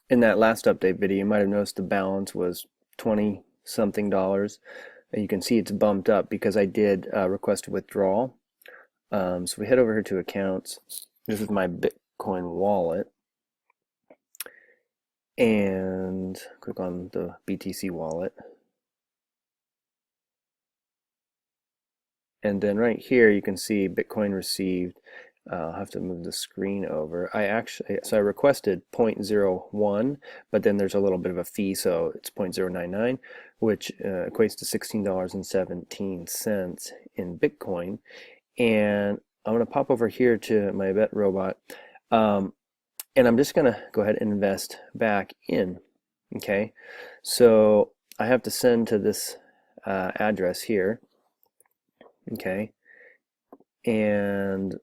In that last update video, you might have noticed the balance was 20 something dollars. And you can see it's bumped up because I did request a withdrawal. So we head over here to accounts. This is my Bitcoin wallet. And click on the BTC wallet. And then right here you can see Bitcoin received. I'll have to move the screen over. So I requested 0.01, but then there's a little bit of a fee, so it's 0.099, which equates to $16.17 in Bitcoin. And I'm going to pop over here to my BetRobot, and I'm just going to go ahead and invest back in. Okay, so I have to send to this address here. Okay, and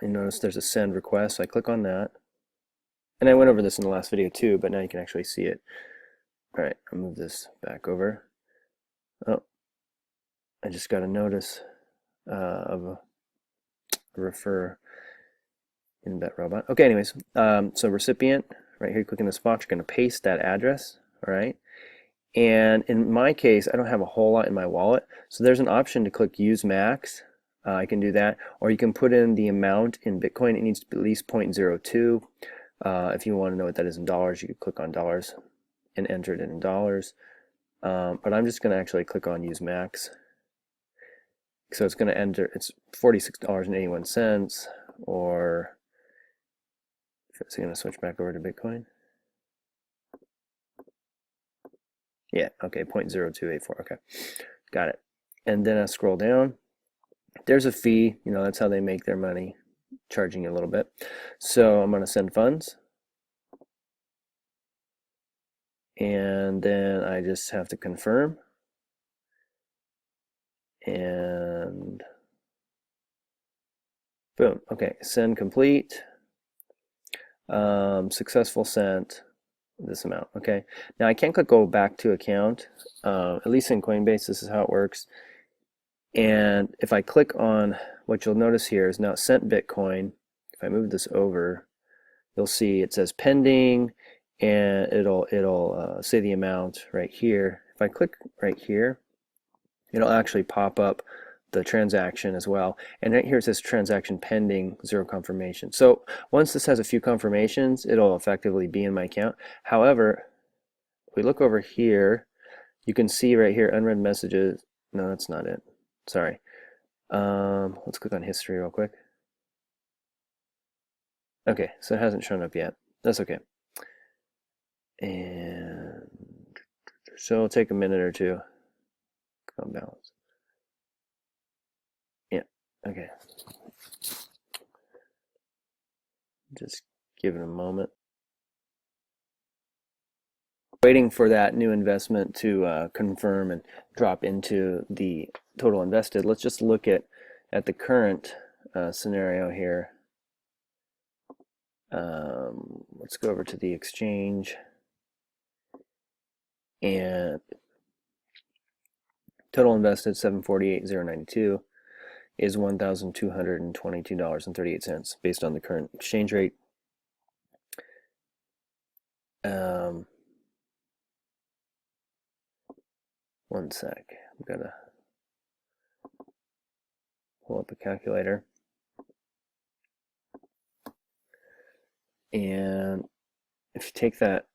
you notice there's a send request. So I click on that, and I went over this in the last video too, but now you can actually see it. All right, I'll move this back over. Oh, I just got a notice of a refer in BetRobot. Okay, anyways, so recipient, right here, click in this box, you're going to paste that address, all right? And in my case, I don't have a whole lot in my wallet, so there's an option to click Use Max. I can do that, or you can put in the amount in Bitcoin. It needs to be at least 0.02. If you want to know what that is in dollars, you could click on dollars and enter it in dollars. But I'm just going to actually click on Use Max. So it's going to enter, it's $46.81, or is it going to switch back over to Bitcoin? Yeah, okay, 0.0284, okay, got it. And then I scroll down. There's a fee, you know, that's how they make their money, charging you a little bit. So I'm going to send funds. And then I just have to confirm. And boom, okay, send complete. Successful sent. This amount. Okay, now I can't click go back to account, at least in Coinbase this is how it works. And if I click on, what you'll notice here is now sent Bitcoin. If I move this over, you'll see it says pending, and it'll say the amount right here. If I click right here, it'll actually pop up the transaction as well. And right here it says transaction pending, 0 confirmation. So once this has a few confirmations, it'll effectively be in my account. However, if we look over here, you can see right here unread messages. No, that's not it. Sorry. Let's click on history real quick. Okay, so it hasn't shown up yet. That's okay. And so it'll take a minute or two. Come balance. Yeah, okay. Just give it a moment. Waiting for that new investment to confirm and drop into the total invested. Let's just look at the current scenario here. Let's go over to the exchange, and total invested 748,092 is $1,222.38 based on the current exchange rate. One sec, I'm gonna pull up a calculator. And if you take that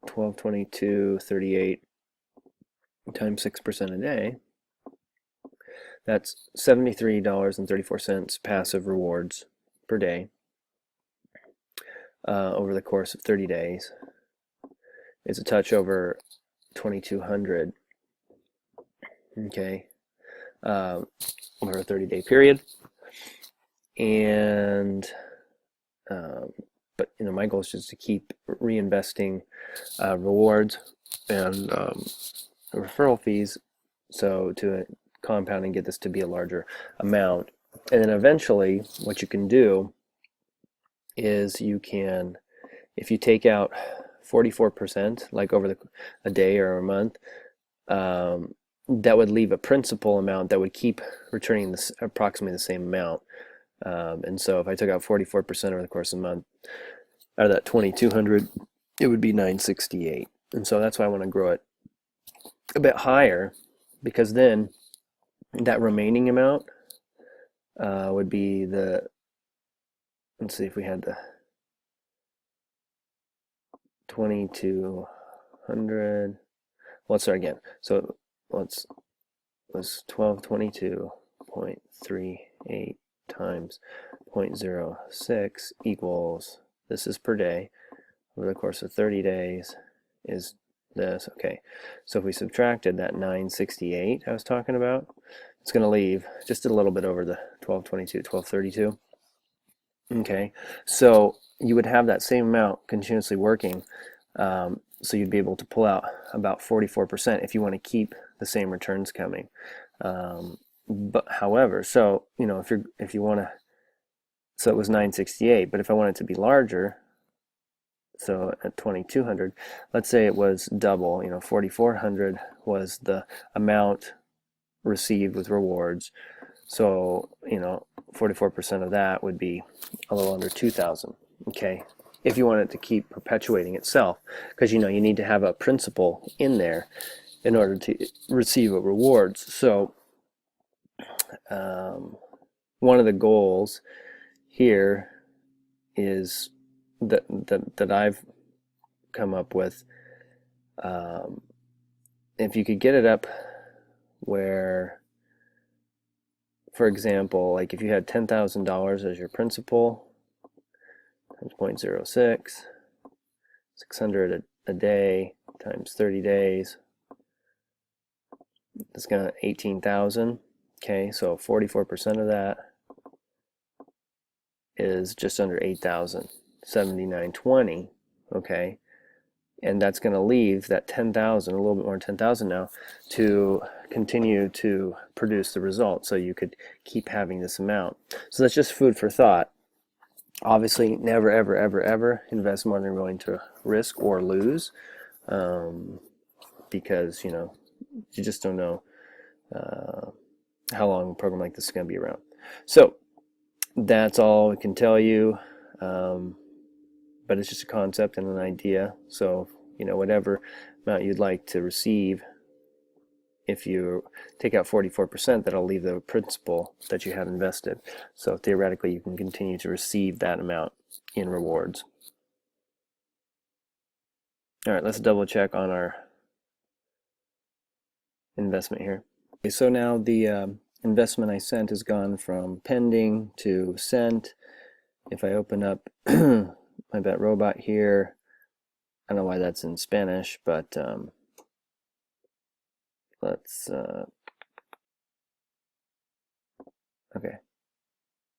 1222.38 times 6% a day, that's $73.34 passive rewards per day over the course of 30 days. It's a touch over 2,200, okay, over a 30-day period. And but you know, my goal is just to keep reinvesting rewards and referral fees, so to compound and get this to be a larger amount. And then eventually what you can do is you can, if you take out 44%, like over a day or a month, that would leave a principal amount that would keep returning this approximately the same amount. And so if I took out 44% over the course of a month, out of that 2,200, it would be 968. And so that's why I want to grow it a bit higher, because then that remaining amount would be the, let's see if we had the 2200. Let's start again. So let's was 1222.38 times 0.06 equals, this is per day, over the course of 30 days is this. Okay, so if we subtracted that 968 I was talking about, it's going to leave just a little bit over the 1222, 1232. Okay, so you would have that same amount continuously working, so you'd be able to pull out about 44% if you want to keep the same returns coming. But however, so you know, if you want to, so it was 968, but if I want it to be larger, so at 2200, let's say it was double, you know, 4400 was the amount received with rewards. So, you know, 44% of that would be a little under 2000. Okay, if you want it to keep perpetuating itself, because you know you need to have a principal in there in order to receive a rewards. So one of the goals here is that I've come up with, if you could get it up where, for example, like if you had $10,000 as your principal times 0.06, 600 a day times 30 days, it's gonna 18,000. Okay, so 44% of that is just under 8,000, 7920. Okay, and that's going to leave that 10,000, a little bit more than 10,000 now, to continue to produce the result. So you could keep having this amount. So that's just food for thought. Obviously, never, ever, ever, ever invest more than you're going to risk or lose, because you know you just don't know how long a program like this is going to be around. So that's all we can tell you. But it's just a concept and an idea. So, you know, whatever amount you'd like to receive, if you take out 44%, that'll leave the principal that you have invested. So theoretically, you can continue to receive that amount in rewards. All right, let's double check on our investment here. Okay, so now the investment I sent has gone from pending to sent. If I open up my BetRobot here, I don't know why that's in Spanish, but let's, okay,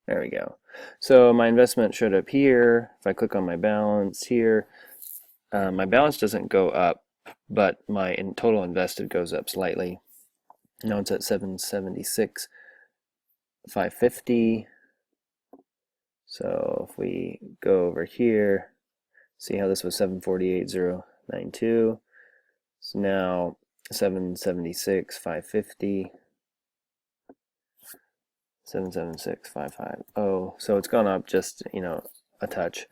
there we go. So my investment showed up here. If I click on my balance here, my balance doesn't go up, but my total invested goes up slightly. Now it's at 776,550. So if we go over here, see how this was 748,092. So now 776,550, 776,550. So it's gone up just, you know, a touch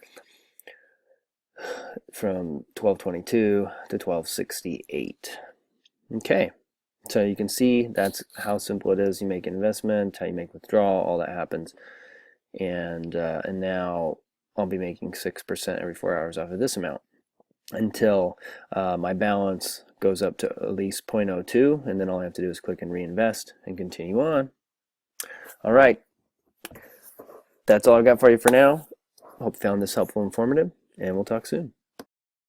from 1222 to 1268. Okay, so you can see that's how simple it is. You make an investment, how you make withdrawal, all that happens. And now I'll be making 6% every 4 hours off of this amount until my balance goes up to at least 0.02, and then all I have to do is click and reinvest and continue on. All right, that's all I've got for you for now. Hope you found this helpful and informative, and we'll talk soon.